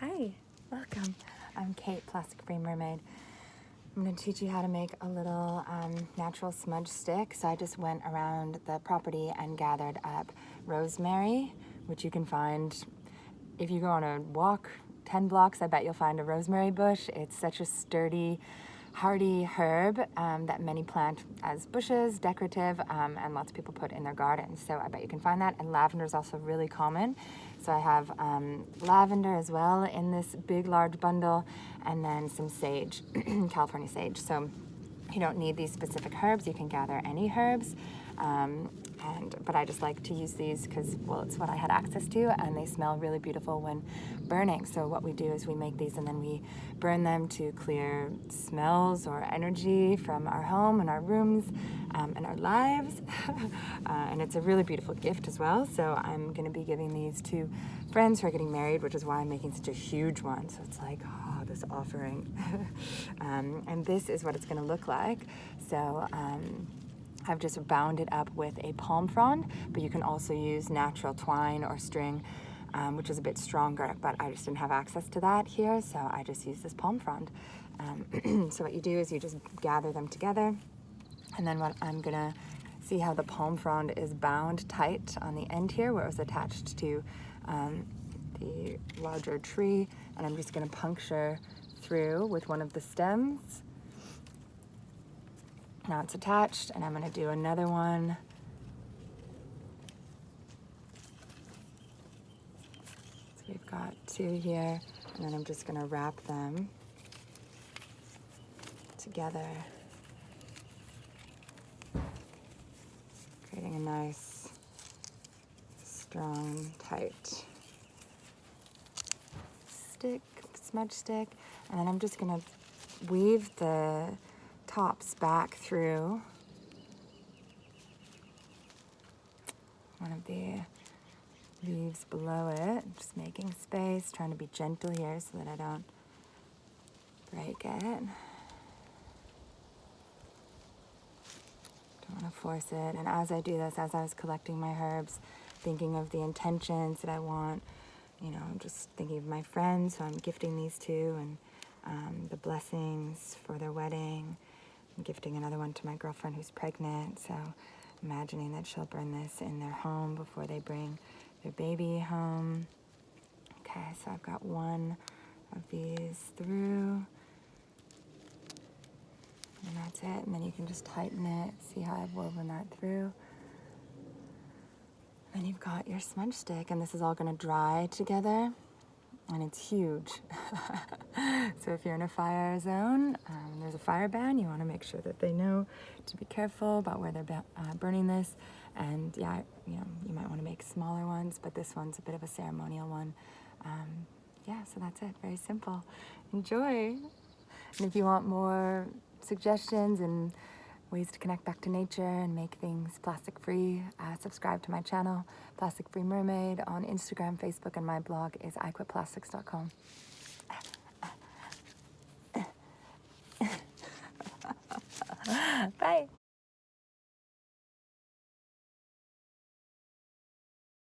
Hi, welcome. I'm Kate, Plastic Free Mermaid. I'm going to teach you how to make a little natural smudge stick. So I just went around the property and gathered up rosemary, which you can find if you go on a walk 10 blocks. I bet you'll find a rosemary bush. It's such a sturdy, hardy herb that many plant as bushes, decorative, and lots of people put in their gardens. So I bet you can find that. And lavender is also really common. So I have lavender as well in this big, large bundle, and then some sage, California sage. So you don't need these specific herbs. You can gather any herbs. But I just like to use these because, well, it's what I had access to, and they smell really beautiful when burning. So what we do is we make these and then we burn them to clear smells or energy from our home and our rooms and our lives. And it's a really beautiful gift as well. So I'm going to be giving these to friends who are getting married, which is why I'm making such a huge one. So it's like, oh, this offering. And this is what it's going to look like. So I've just bound it up with a palm frond, but you can also use natural twine or string, which is a bit stronger, but I just didn't have access to that here, so I just used this palm frond. So what you do is you just gather them together, and then what I'm gonna see how the palm frond is bound tight on the end here where it was attached to the larger tree, and I'm just gonna puncture through with one of the stems. Now it's attached, and I'm going to do another one. So we've got two here, and then I'm just going to wrap them together, creating a nice, strong, tight stick, smudge stick. And then I'm just going to weave the tops back through one of the leaves below it, just making space, trying to be gentle here so that I don't break it. Don't want to force it. And as I do this, as I was collecting my herbs, thinking of the intentions that I want, you know, I'm just thinking of my friends who I'm gifting these to, and the blessings for their wedding. I'm gifting another one to my girlfriend who's pregnant, so imagining that she'll burn this in their home before they bring their baby home. Okay, so I've got one of these through, and that's it. And then you can just tighten it, see how I've woven that through. Then you've got your smudge stick, and this is all going to dry together, and it's huge. So if you're in a fire zone, there's a fire ban, you want to make sure that they know to be careful about where they're burning this. And yeah, you know, you might want to make smaller ones, but this one's a bit of a ceremonial one. Yeah, so that's it. Very simple. Enjoy. And if you want more suggestions and ways to connect back to nature and make things plastic free, subscribe to my channel, Plastic Free Mermaid, on Instagram, Facebook, and my blog is iquitplastics.com. Bye.